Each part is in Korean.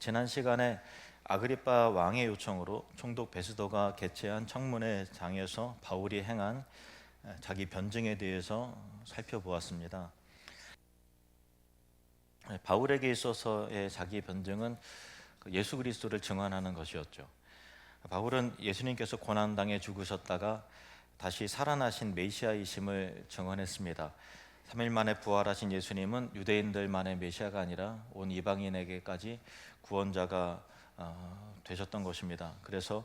지난 시간에 아그리빠 왕의 요청으로 총독 베스도가 개최한 청문회장에서 바울이 행한 자기 변증에 대해서 살펴보았습니다. 바울에게 있어서의 자기 변증은 예수 그리스도를 증언하는 것이었죠. 바울은 예수님께서 고난당해 죽으셨다가 다시 살아나신 메시아이심을 증언했습니다. 3일 만에 부활하신 예수님은 유대인들만의 메시아가 아니라 온 이방인에게까지 구원자가 되셨던 것입니다. 그래서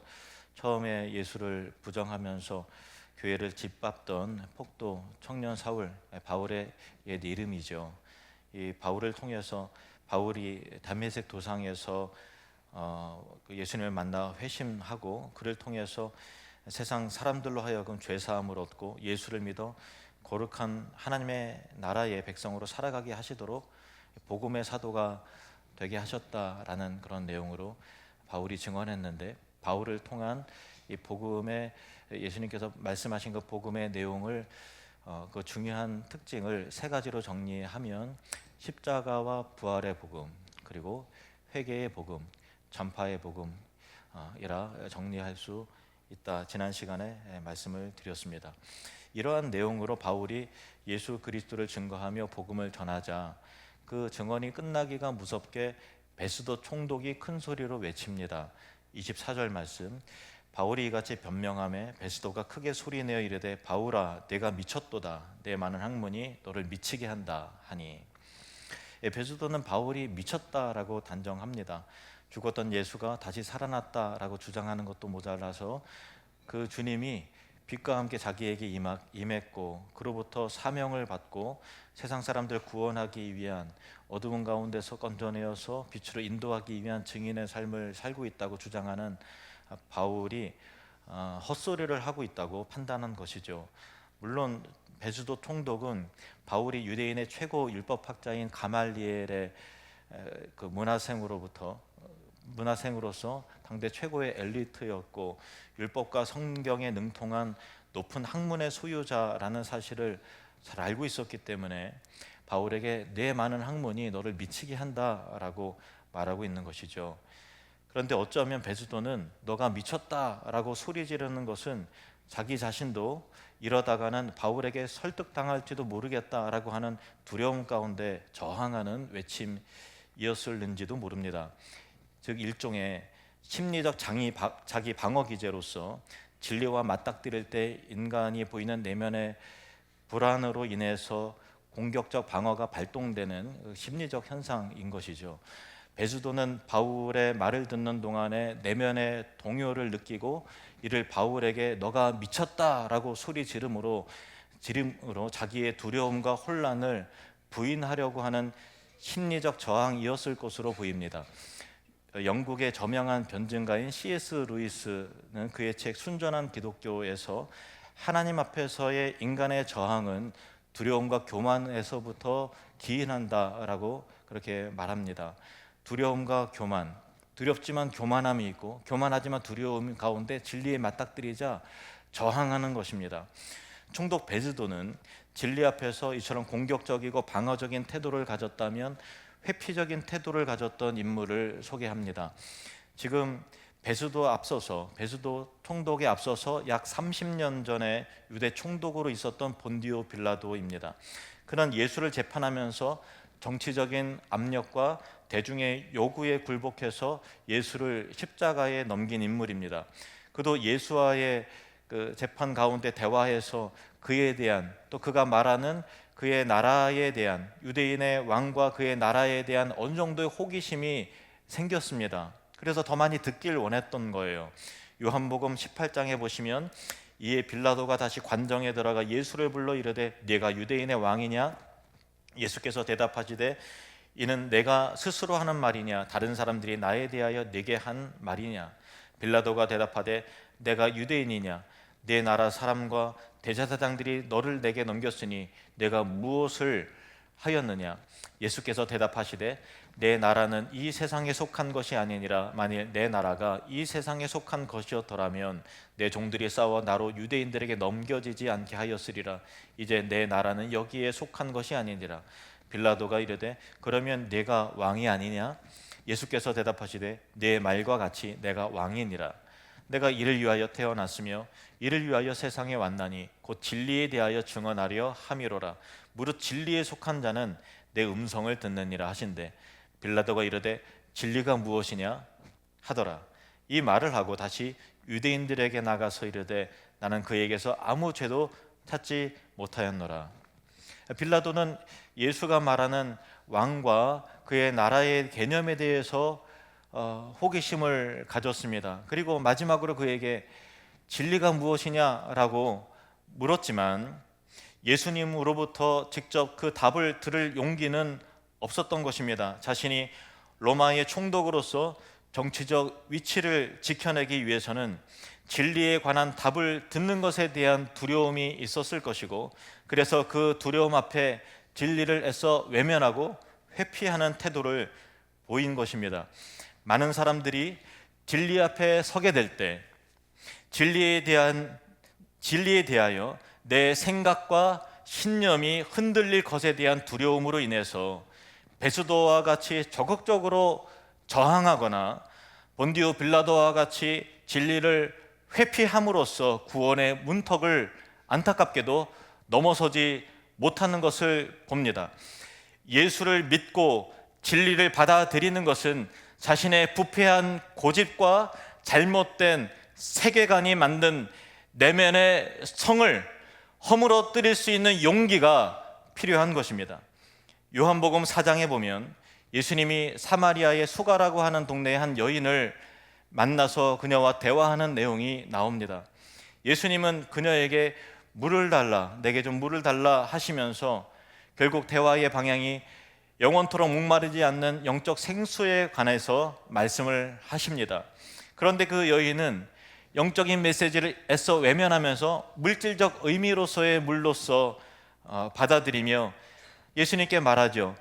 처음에 예수를 부정하면서 교회를 짓밟던 폭도 청년 사울, 바울의 옛 이름이죠. 이 바울을 통해서 바울이 다메섹 도상에서 예수님을 만나 회심하고 그를 통해서 세상 사람들로 하여금 죄 사함을 얻고 예수를 믿어 거룩한 하나님의 나라의 백성으로 살아가게 하시도록 복음의 사도가 되게 하셨다라는 그런 내용으로 바울이 증언했는데, 바울을 통한 이 복음의 예수님께서 말씀하신 그 복음의 내용을 그 중요한 특징을 세 가지로 정리하면 십자가와 부활의 복음, 그리고 회개의 복음, 전파의 복음이라 정리할 수 있다. 지난 시간에 말씀을 드렸습니다. 이러한 내용으로 바울이 예수 그리스도를 증거하며 복음을 전하자 그 증언이 끝나기가 무섭게 베스도 총독이 큰 소리로 외칩니다. 24절 말씀, 바울이 이같이 변명하며 베스도가 크게 소리내어 이르되 바울아 내가 미쳤도다, 내 많은 학문이 너를 미치게 한다 하니. 베스도는 바울이 미쳤다라고 단정합니다. 죽었던 예수가 다시 살아났다라고 주장하는 것도 모자라서 그 주님이 빛과 함께 자기에게 임했고 그로부터 사명을 받고 세상 사람들 구원하기 위한 어두운 가운데서 건져내어서 빛으로 인도하기 위한 증인의 삶을 살고 있다고 주장하는 바울이 헛소리를 하고 있다고 판단한 것이죠. 물론 베스도 총독은 바울이 유대인의 최고 율법학자인 가말리엘의 그 문화생으로서 당대 최고의 엘리트였고 율법과 성경에 능통한 높은 학문의 소유자라는 사실을 잘 알고 있었기 때문에 바울에게 내 많은 학문이 너를 미치게 한다라고 말하고 있는 것이죠. 그런데 어쩌면 베스도는 너가 미쳤다라고 소리 지르는 것은 자기 자신도 이러다가는 바울에게 설득당할지도 모르겠다라고 하는 두려움 가운데 저항하는 외침이었을는지도 모릅니다. 즉 일종의 심리적 자기 방어 기제로서 진리와 맞닥뜨릴 때 인간이 보이는 내면의 불안으로 인해서 공격적 방어가 발동되는 심리적 현상인 것이죠. 베스도는 바울의 말을 듣는 동안에 내면의 동요를 느끼고 이를 바울에게 너가 미쳤다라고 소리 지름으로 자기의 두려움과 혼란을 부인하려고 하는 심리적 저항이었을 것으로 보입니다. 영국의 저명한 변증가인 C.S. 루이스는 그의 책 순전한 기독교에서 하나님 앞에서의 인간의 저항은 두려움과 교만에서부터 기인한다라고 그렇게 말합니다. 두려움과 교만, 두렵지만 교만함이 있고 교만하지만 두려움 가운데 진리에 맞닥뜨리자 저항하는 것입니다. 총독 베스도는 진리 앞에서 이처럼 공격적이고 방어적인 태도를 가졌다면 회피적인 태도를 가졌던 인물을 소개합니다. 지금 베스도 총독에 앞서서 약 30년 전에 유대 총독으로 있었던 본디오 빌라도입니다. 그는 예수를 재판하면서 정치적인 압력과 대중의 요구에 굴복해서 예수를 십자가에 넘긴 인물입니다. 그도 예수와의 그 재판 가운데 대화해서 그에 대한, 또 그가 말하는 그의 나라에 대한, 유대인의 왕과 그의 나라에 대한 어느 정도의 호기심이 생겼습니다. 그래서 더 많이 듣길 원했던 거예요. 요한복음 18장에 보시면 이에 빌라도가 다시 관정에 들어가 예수를 불러 이르되 네가 유대인의 왕이냐? 예수께서 대답하시되 이는 내가 스스로 하는 말이냐 다른 사람들이 나에 대하여 네게 한 말이냐? 빌라도가 대답하되 내가 유대인이냐? 네 나라 사람과 대제사장들이 너를 내게 넘겼으니 내가 무엇을 하였느냐? 예수께서 대답하시되 내 나라는 이 세상에 속한 것이 아니니라. 만일 내 나라가 이 세상에 속한 것이었더라면 내 종들이 싸워 나로 유대인들에게 넘겨지지 않게 하였으리라. 이제 내 나라는 여기에 속한 것이 아니니라. 빌라도가 이르되 그러면 네가 왕이 아니냐? 예수께서 대답하시되 네 말과 같이 내가 왕이니라. 내가 이를 위하여 태어났으며 이를 위하여 세상에 왔나니 곧 진리에 대하여 증언하려 함이로라. 무릇 진리에 속한 자는 내 음성을 듣느니라 하신대 빌라도가 이르되 진리가 무엇이냐 하더라. 이 말을 하고 다시 유대인들에게 나가서 이르되 나는 그에게서 아무 죄도 찾지 못하였노라. 빌라도는 예수가 말하는 왕과 그의 나라의 개념에 대해서 호기심을 가졌습니다. 그리고 마지막으로 그에게 진리가 무엇이냐라고 물었지만 예수님으로부터 직접 그 답을 들을 용기는 없었던 것입니다. 자신이 로마의 총독으로서 정치적 위치를 지켜내기 위해서는 진리에 관한 답을 듣는 것에 대한 두려움이 있었을 것이고, 그래서 그 두려움 앞에 진리를 애써 외면하고 회피하는 태도를 보인 것입니다. 많은 사람들이 진리 앞에 서게 될 때 진리에 대하여 내 생각과 신념이 흔들릴 것에 대한 두려움으로 인해서 베스도와 같이 적극적으로 저항하거나 본디오 빌라도와 같이 진리를 회피함으로써 구원의 문턱을 안타깝게도 넘어서지 못하는 것을 봅니다. 예수를 믿고 진리를 받아들이는 것은 자신의 부패한 고집과 잘못된 세계관이 만든 내면의 성을 허물어뜨릴 수 있는 용기가 필요한 것입니다. 요한복음 4장에 보면 예수님이 사마리아의 수가라고 하는 동네의 한 여인을 만나서 그녀와 대화하는 내용이 나옵니다. 예수님은 그녀에게 물을 달라, 내게 좀 물을 달라 하시면서 결국 대화의 방향이 영원토록 목마르지 않는 영적 생수에 관해서 말씀을 하십니다. 그런데 그 여인은 영적인 메시지를 애써 외면하면서 물질적 의미로서의 물로서 받아들이며 예수님께 말하죠.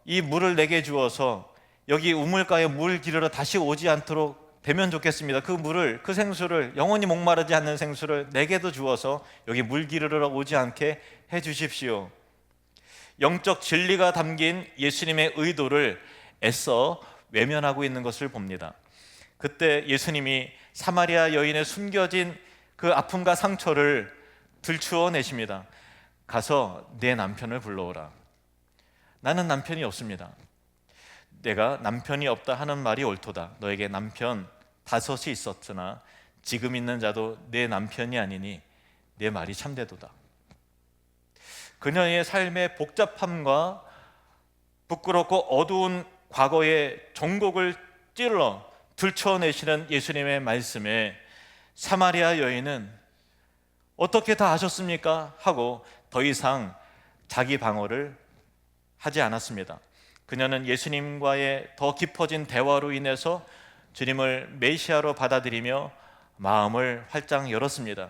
이 물을 내게 주어서 여기 우물가에 물 기르러 다시 오지 않도록 되면 좋겠습니다. 그 생수를, 영원히 목마르지 않는 생수를 내게도 주어서 여기 물 기르러 오지 않게 해 주십시오. 영적 진리가 담긴 예수님의 의도를 애써 외면하고 있는 것을 봅니다. 그때 예수님이 사마리아 여인의 숨겨진 그 아픔과 상처를 들추어 내십니다. 가서 내 남편을 불러오라. 나는 남편이 없습니다. 내가 남편이 없다 하는 말이 옳도다. 너에게 남편 5이 있었으나 지금 있는 자도 내 남편이 아니니 내 말이 참되도다. 그녀의 삶의 복잡함과 부끄럽고 어두운 과거의 정곡을 찔러 들춰내시는 예수님의 말씀에 사마리아 여인은 어떻게 다 아셨습니까? 하고 더 이상 자기 방어를 하지 않았습니다. 그녀는 예수님과의 더 깊어진 대화로 인해서 주님을 메시아로 받아들이며 마음을 활짝 열었습니다.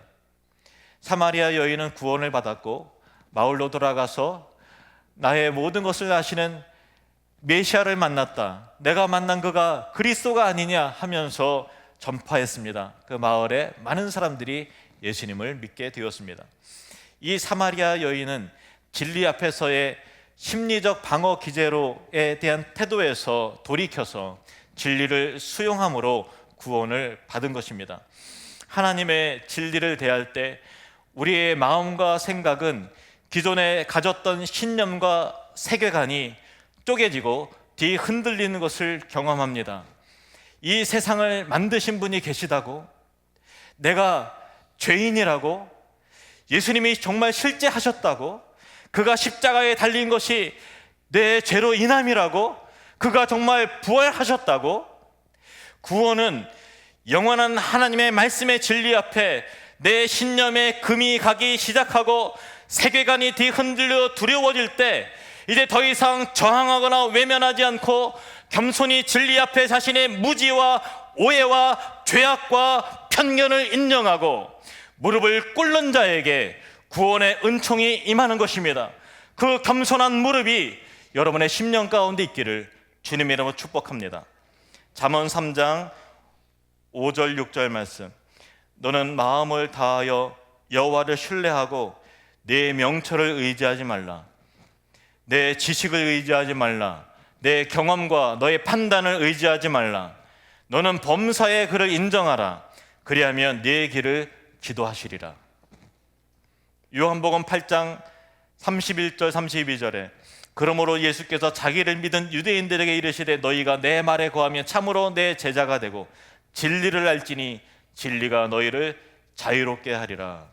사마리아 여인은 구원을 받았고 마을로 돌아가서 나의 모든 것을 아시는 메시아를 만났다. 내가 만난 그가 그리스도가 아니냐 하면서 전파했습니다. 그 마을에 많은 사람들이 예수님을 믿게 되었습니다. 이 사마리아 여인은 진리 앞에서의 심리적 방어 기제로에 대한 태도에서 돌이켜서 진리를 수용함으로 구원을 받은 것입니다. 하나님의 진리를 대할 때 우리의 마음과 생각은 기존에 가졌던 신념과 세계관이 쪼개지고 뒤흔들리는 것을 경험합니다. 이 세상을 만드신 분이 계시다고, 내가 죄인이라고, 예수님이 정말 실제 하셨다고, 그가 십자가에 달린 것이 내 죄로 인함이라고, 그가 정말 부활하셨다고, 구원은 영원한 하나님의 말씀의 진리 앞에 내 신념에 금이 가기 시작하고 세계관이 뒤흔들려 두려워질 때 이제 더 이상 저항하거나 외면하지 않고 겸손히 진리 앞에 자신의 무지와 오해와 죄악과 편견을 인정하고 무릎을 꿇는 자에게 구원의 은총이 임하는 것입니다. 그 겸손한 무릎이 여러분의 심령 가운데 있기를 주님의 이름으로 축복합니다. 잠언 3장 5절 6절 말씀. 너는 마음을 다하여 여호와를 신뢰하고 내 명철을 의지하지 말라. 내 지식을 의지하지 말라. 내 경험과 너의 판단을 의지하지 말라. 너는 범사에 그를 인정하라. 그리하면 네 길을 기도하시리라. 요한복음 8장 31절 32절에 그러므로 예수께서 자기를 믿은 유대인들에게 이르시되 너희가 내 말에 거하면 참으로 내 제자가 되고 진리를 알지니 진리가 너희를 자유롭게 하리라.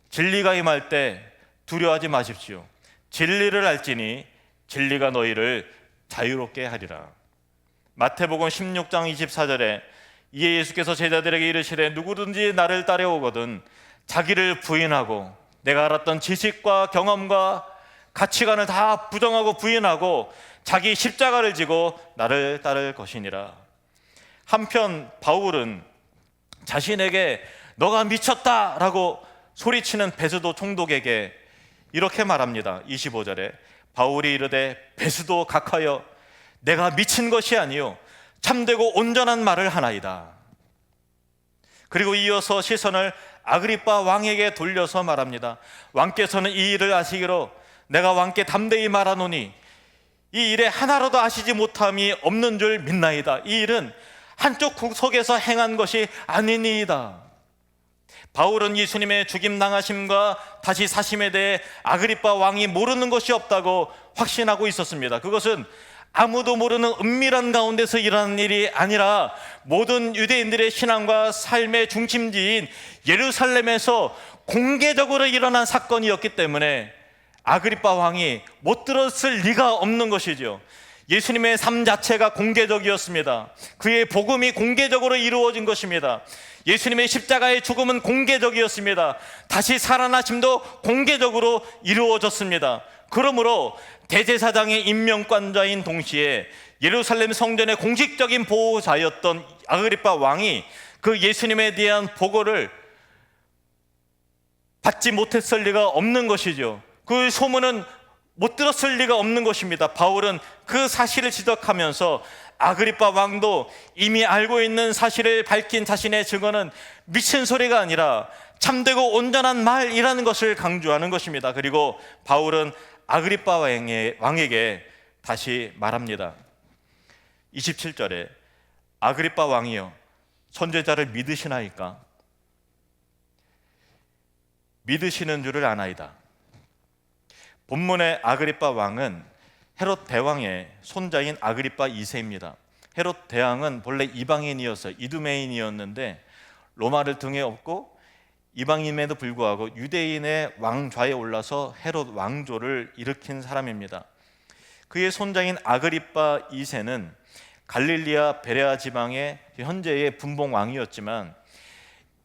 진리가 임할 때 두려워하지 마십시오. 진리를 알지니 진리가 너희를 자유롭게 하리라. 마태복음 16장 24절에 이에 예수께서 제자들에게 이르시되 누구든지 나를 따라오거든 자기를 부인하고 내가 알았던 지식과 경험과 가치관을 다 부정하고 부인하고 자기 십자가를 지고 나를 따를 것이니라. 한편 바울은 자신에게 너가 미쳤다라고 소리치는 베스도 총독에게 이렇게 말합니다. 25절에 바울이 이르되 베스도 각하여 내가 미친 것이 아니요 참되고 온전한 말을 하나이다. 그리고 이어서 시선을 아그리빠 왕에게 돌려서 말합니다. 왕께서는 이 일을 아시기로 내가 왕께 담대히 말하노니 이 일에 하나로도 아시지 못함이 없는 줄 믿나이다. 이 일은 한쪽 구석에서 행한 것이 아니니이다. 바울은 예수님의 죽임 당하심과 다시 사심에 대해 아그리빠 왕이 모르는 것이 없다고 확신하고 있었습니다. 그것은 아무도 모르는 은밀한 가운데서 일어나는 일이 아니라 모든 유대인들의 신앙과 삶의 중심지인 예루살렘에서 공개적으로 일어난 사건이었기 때문에 아그리빠 왕이 못 들었을 리가 없는 것이죠. 예수님의 삶 자체가 공개적이었습니다. 그의 복음이 공개적으로 이루어진 것입니다. 예수님의 십자가의 죽음은 공개적이었습니다. 다시 살아나심도 공개적으로 이루어졌습니다. 그러므로 대제사장의 임명관자인 동시에 예루살렘 성전의 공식적인 보호자였던 아그리빠 왕이 그 예수님에 대한 보고를 받지 못했을 리가 없는 것이죠. 그 소문은 못 들었을 리가 없는 것입니다. 바울은 그 사실을 지적하면서 아그리빠 왕도 이미 알고 있는 사실을 밝힌 자신의 증언은 미친 소리가 아니라 참되고 온전한 말이라는 것을 강조하는 것입니다. 그리고 바울은 아그리빠 왕에게 다시 말합니다. 27절에 아그리빠 왕이여 선지자를 믿으시나이까? 믿으시는 줄을 아나이다. 본문의 아그리빠 왕은 헤롯 대왕의 손자인 아그리빠 2세입니다. 헤롯 대왕은 본래 이방인이어서 이두메인이었는데 로마를 등에 업고 이방인임에도 불구하고 유대인의 왕좌에 올라서 헤롯 왕조를 일으킨 사람입니다. 그의 손자인 아그리빠 2세는 갈릴리아 베레아 지방의 현재의 분봉 왕이었지만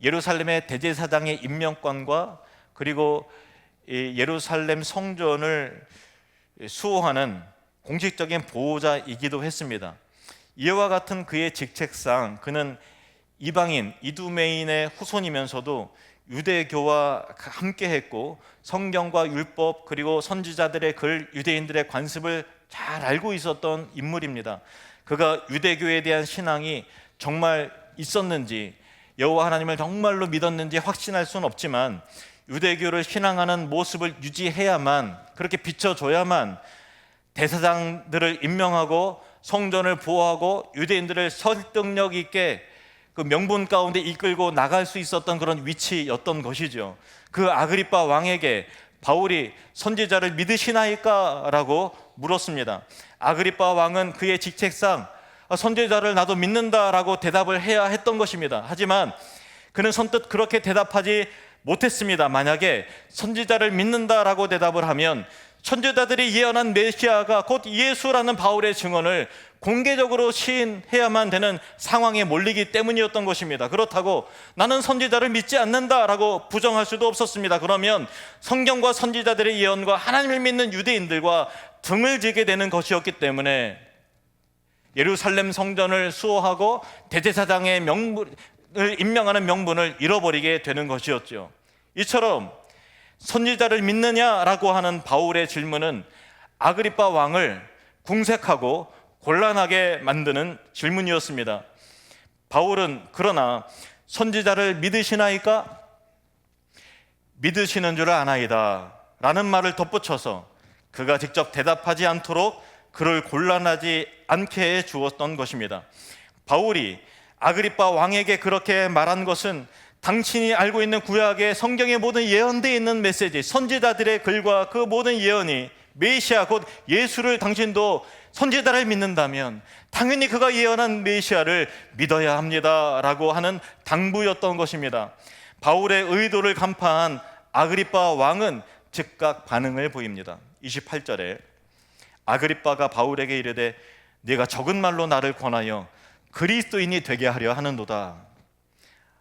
예루살렘의 대제사장의 임명권과 그리고 예루살렘 성전을 수호하는 공식적인 보호자이기도 했습니다. 이와 같은 그의 직책상 그는 이방인 이두메인의 후손이면서도 유대교와 함께 했고 성경과 율법 그리고 선지자들의 글, 유대인들의 관습을 잘 알고 있었던 인물입니다. 그가 유대교에 대한 신앙이 정말 있었는지 여호와 하나님을 정말로 믿었는지 확신할 수는 없지만 유대교를 신앙하는 모습을 유지해야만, 그렇게 비춰줘야만 대사장들을 임명하고 성전을 보호하고 유대인들을 설득력 있게 그 명분 가운데 이끌고 나갈 수 있었던 그런 위치였던 것이죠. 그 아그리빠 왕에게 바울이 선지자를 믿으시나이까? 라고 물었습니다. 아그리빠 왕은 그의 직책상 선지자를 나도 믿는다라고 대답을 해야 했던 것입니다. 하지만 그는 선뜻 그렇게 대답하지 못했습니다. 만약에 선지자를 믿는다라고 대답을 하면 선지자들이 예언한 메시아가 곧 예수라는 바울의 증언을 공개적으로 시인해야만 되는 상황에 몰리기 때문이었던 것입니다. 그렇다고 나는 선지자를 믿지 않는다라고 부정할 수도 없었습니다. 그러면 성경과 선지자들의 예언과 하나님을 믿는 유대인들과 등을 지게 되는 것이었기 때문에 예루살렘 성전을 수호하고 대제사장의 명분을 임명하는 명분을 잃어버리게 되는 것이었죠. 이처럼 선지자를 믿느냐라고 하는 바울의 질문은 아그리빠 왕을 궁색하고 곤란하게 만드는 질문이었습니다. 바울은 그러나 선지자를 믿으시나이까? 믿으시는 줄 아나이다 라는 말을 덧붙여서 그가 직접 대답하지 않도록 그를 곤란하지 않게 해 주었던 것입니다. 바울이 아그리빠 왕에게 그렇게 말한 것은 당신이 알고 있는 구약의 성경의 모든 예언되어 있는 메시지, 선지자들의 글과 그 모든 예언이 메시아 곧 예수를 당신도 선지자를 믿는다면 당연히 그가 예언한 메시아를 믿어야 합니다 라고 하는 당부였던 것입니다. 바울의 의도를 간파한 아그리빠 왕은 즉각 반응을 보입니다. 28절에 아그리빠가 바울에게 이르되 네가 적은 말로 나를 권하여 그리스도인이 되게 하려 하는도다.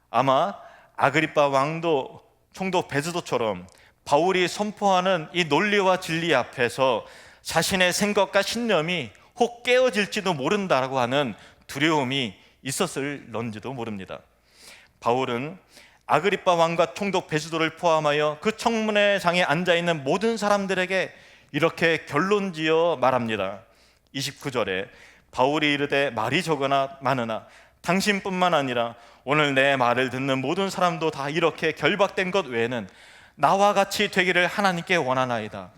아마 아그리빠 왕도 총독 베스도처럼 바울이 선포하는 이 논리와 진리 앞에서 자신의 생각과 신념이 혹 깨어질지도 모른다라고 하는 두려움이 있었을런지도 모릅니다. 바울은 아그리빠 왕과 총독 베스도를 포함하여 그 청문회 장에 앉아있는 모든 사람들에게 이렇게 결론지어 말합니다. 29절에 바울이 이르되 말이 적으나 많으나 당신뿐만 아니라 오늘 내 말을 듣는 모든 사람도 다 이렇게 결박된 것 외에는 나와 같이 되기를 하나님께 원하나이다.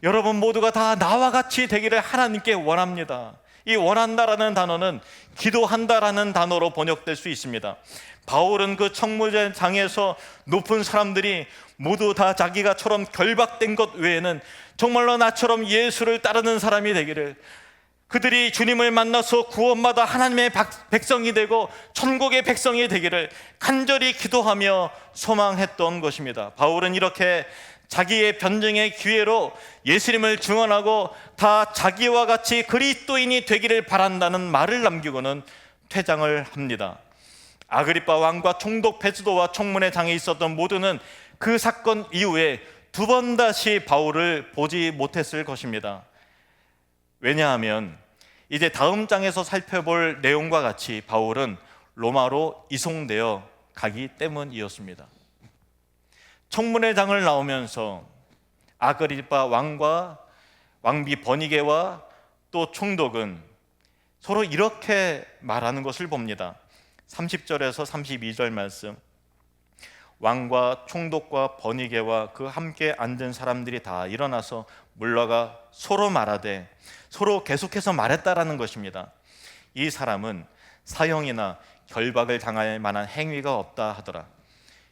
여러분 모두가 다 나와 같이 되기를 하나님께 원합니다. 이 원한다라는 단어는 기도한다라는 단어로 번역될 수 있습니다. 바울은 그 청문회장에서 높은 사람들이 모두 다 자기가처럼 결박된 것 외에는 정말로 나처럼 예수를 따르는 사람이 되기를, 그들이 주님을 만나서 구원받아 하나님의 백성이 되고 천국의 백성이 되기를 간절히 기도하며 소망했던 것입니다. 바울은 이렇게 자기의 변증의 기회로 예수님을 증언하고 다 자기와 같이 그리스도인이 되기를 바란다는 말을 남기고는 퇴장을 합니다. 아그리빠 왕과 총독 베스도와 청문회 장에 있었던 모두는 그 사건 이후에 두 번 다시 바울을 보지 못했을 것입니다. 왜냐하면 이제 다음 장에서 살펴볼 내용과 같이 바울은 로마로 이송되어 가기 때문이었습니다. 청문회장을 나오면서 아그리빠 왕과 왕비 버니게와 또 총독은 서로 이렇게 말하는 것을 봅니다. 30절에서 32절 말씀, 왕과 총독과 버니게와 그 함께 앉은 사람들이 다 일어나서 물러가 서로 말하되, 서로 계속해서 말했다라는 것입니다. 이 사람은 사형이나 결박을 당할 만한 행위가 없다 하더라.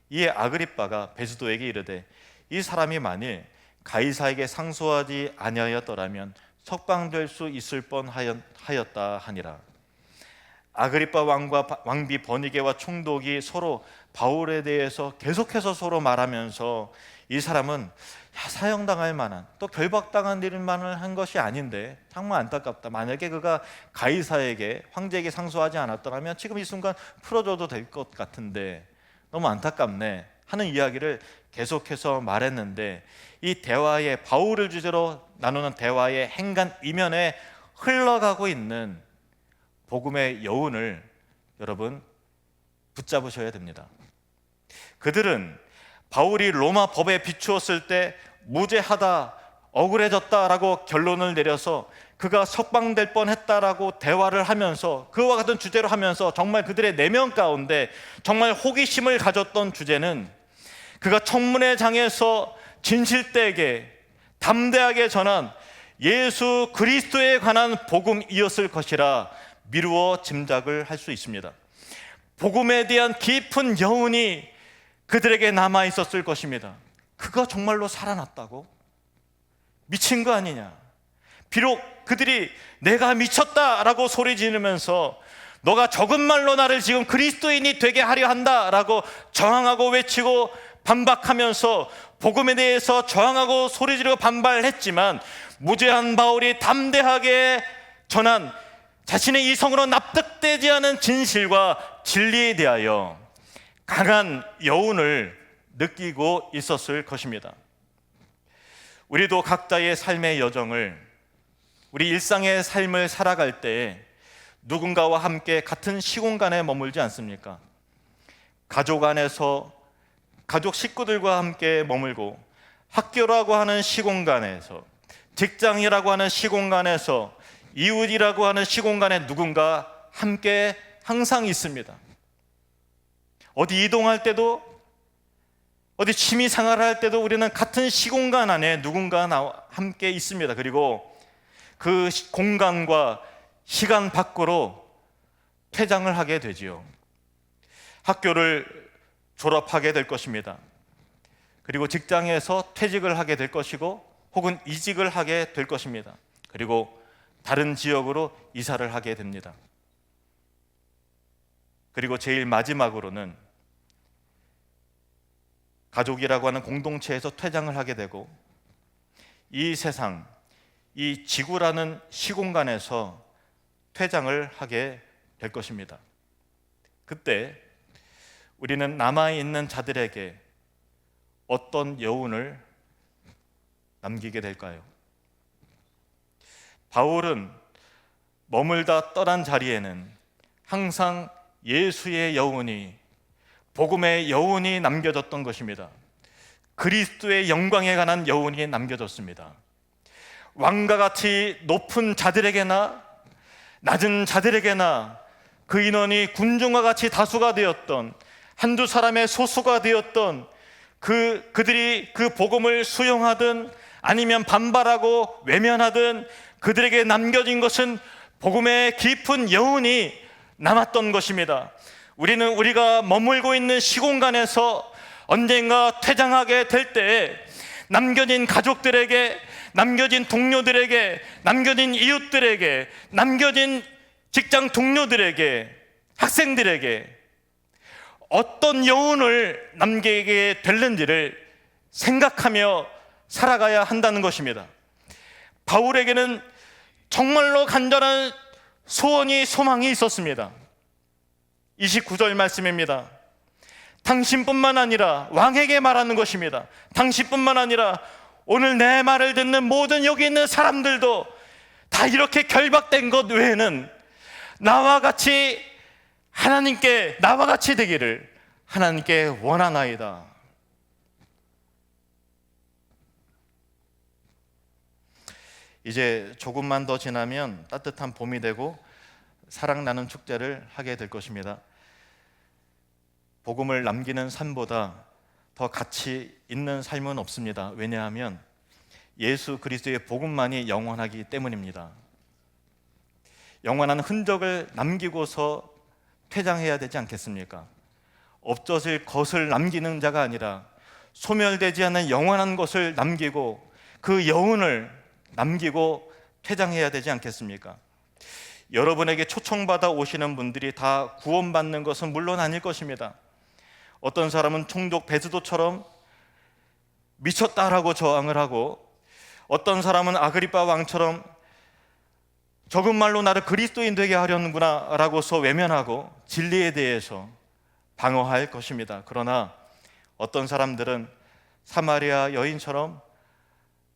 이에 아그리빠가 베스도에게 이르되 이 사람이 만일 가이사에게 상소하지 아니하였더라면 석방될 수 있을 뻔하였다 하니라. 아그리빠 왕과 왕비 버니게와 총독이 서로 바울에 대해서 계속해서 서로 말하면서 이 사람은 사형당할 만한, 또 결박당할 일만을 한 것이 아닌데 정말 안타깝다. 만약에 그가 가이사에게, 황제에게 상소하지 않았더라면 지금 이 순간 풀어줘도 될 것 같은데 너무 안타깝네 하는 이야기를 계속해서 말했는데, 이 대화의 바울을 주제로 나누는 대화의 행간 이면에 흘러가고 있는 복음의 여운을 여러분 붙잡으셔야 됩니다. 그들은 바울이 로마 법에 비추었을 때 무죄하다, 억울해졌다라고 결론을 내려서 그가 석방될 뻔했다라고 대화를 하면서 그와 같은 주제로 하면서 정말 그들의 내면 가운데 정말 호기심을 가졌던 주제는 그가 청문회장에서 진실되게 담대하게 전한 예수 그리스도에 관한 복음이었을 것이라 미루어 짐작을 할 수 있습니다. 복음에 대한 깊은 여운이 그들에게 남아 있었을 것입니다. 그가 정말로 살아났다고? 미친 거 아니냐? 비록 그들이 내가 미쳤다라고 소리 지르면서 너가 적은 말로 나를 지금 그리스도인이 되게 하려 한다라고 저항하고 외치고 반박하면서 복음에 대해서 저항하고 소리 지르고 반발했지만, 무죄한 바울이 담대하게 전한 자신의 이성으로 납득되지 않은 진실과 진리에 대하여 강한 여운을 느끼고 있었을 것입니다. 우리도 각자의 삶의 여정을, 우리 일상의 삶을 살아갈 때 누군가와 함께 같은 시공간에 머물지 않습니까? 가족 안에서 가족 식구들과 함께 머물고, 학교라고 하는 시공간에서, 직장이라고 하는 시공간에서, 이웃이라고 하는 시공간에 누군가 함께 항상 있습니다. 어디 이동할 때도 어디 취미 생활을 할 때도 우리는 같은 시공간 안에 누군가와 함께 있습니다. 그리고 그 공간과 시간 밖으로 퇴장을 하게 되지요. 학교를 졸업하게 될 것입니다. 그리고 직장에서 퇴직을 하게 될 것이고 혹은 이직을 하게 될 것입니다. 그리고 다른 지역으로 이사를 하게 됩니다. 그리고 제일 마지막으로는 가족이라고 하는 공동체에서 퇴장을 하게 되고 이 세상, 이 지구라는 시공간에서 퇴장을 하게 될 것입니다. 그때 우리는 남아있는 자들에게 어떤 여운을 남기게 될까요? 바울은 머물다 떠난 자리에는 항상 예수의 여운이, 복음의 여운이 남겨졌던 것입니다. 그리스도의 영광에 관한 여운이 남겨졌습니다. 왕과 같이 높은 자들에게나 낮은 자들에게나 그 인원이 군중과 같이 다수가 되었던, 한두 사람의 소수가 되었던 그들이 그 복음을 수용하든 아니면 반발하고 외면하든 그들에게 남겨진 것은 복음의 깊은 여운이 남았던 것입니다. 우리는 우리가 머물고 있는 시공간에서 언젠가 퇴장하게 될 때 남겨진 가족들에게, 남겨진 동료들에게, 남겨진 이웃들에게, 남겨진 직장 동료들에게, 학생들에게 어떤 여운을 남기게 될는지를 생각하며 살아가야 한다는 것입니다. 바울에게는 정말로 간절한 소원이, 소망이 있었습니다. 29절 말씀입니다. 당신뿐만 아니라, 왕에게 말하는 것입니다. 당신뿐만 아니라 오늘 내 말을 듣는 모든 여기 있는 사람들도 다 이렇게 결박된 것 외에는 나와 같이 하나님께, 나와 같이 되기를 하나님께 원하나이다. 이제 조금만 더 지나면 따뜻한 봄이 되고 사랑 나눔 축제를 하게 될 것입니다. 복음을 남기는 삶보다 더 가치 있는 삶은 없습니다. 왜냐하면 예수 그리스도의 복음만이 영원하기 때문입니다. 영원한 흔적을 남기고서 퇴장해야 되지 않겠습니까? 없어질 것을 남기는 자가 아니라 소멸되지 않는 영원한 것을 남기고 그 여운을 남기고 퇴장해야 되지 않겠습니까? 여러분에게 초청받아 오시는 분들이 다 구원받는 것은 물론 아닐 것입니다. 어떤 사람은 총독 베드도처럼 미쳤다라고 저항을 하고, 어떤 사람은 아그리빠 왕처럼 적은 말로 나를 그리스도인 되게 하려는구나 라고서 외면하고 진리에 대해서 방어할 것입니다. 그러나 어떤 사람들은 사마리아 여인처럼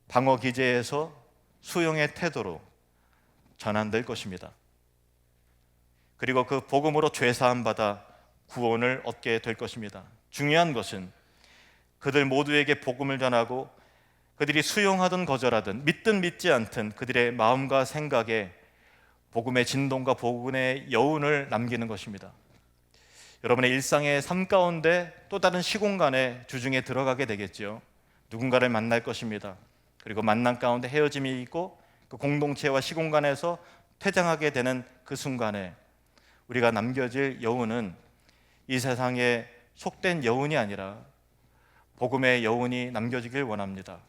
방어 기제에서 수용의 태도로 전환될 것입니다. 그리고 그 복음으로 죄사함 받아 구원을 얻게 될 것입니다. 중요한 것은 그들 모두에게 복음을 전하고 그들이 수용하든 거절하든 믿든 믿지 않든 그들의 마음과 생각에 복음의 진동과 복음의 여운을 남기는 것입니다. 여러분의 일상의 삶 가운데 또 다른 시공간에 주중에 들어가게 되겠죠. 누군가를 만날 것입니다. 그리고 만남 가운데 헤어짐이 있고 그 공동체와 시공간에서 퇴장하게 되는 그 순간에 우리가 남겨질 여운은 이 세상에 속된 여운이 아니라 복음의 여운이 남겨지길 원합니다.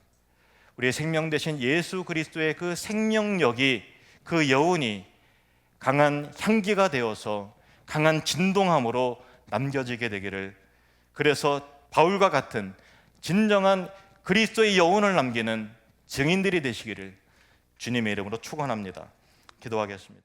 우리의 생명 되신 예수 그리스도의 그 생명력이, 그 여운이 강한 향기가 되어서 강한 진동함으로 남겨지게 되기를, 그래서 바울과 같은 진정한 그리스도의 여운을 남기는 증인들이 되시기를 주님의 이름으로 축원합니다. 기도하겠습니다.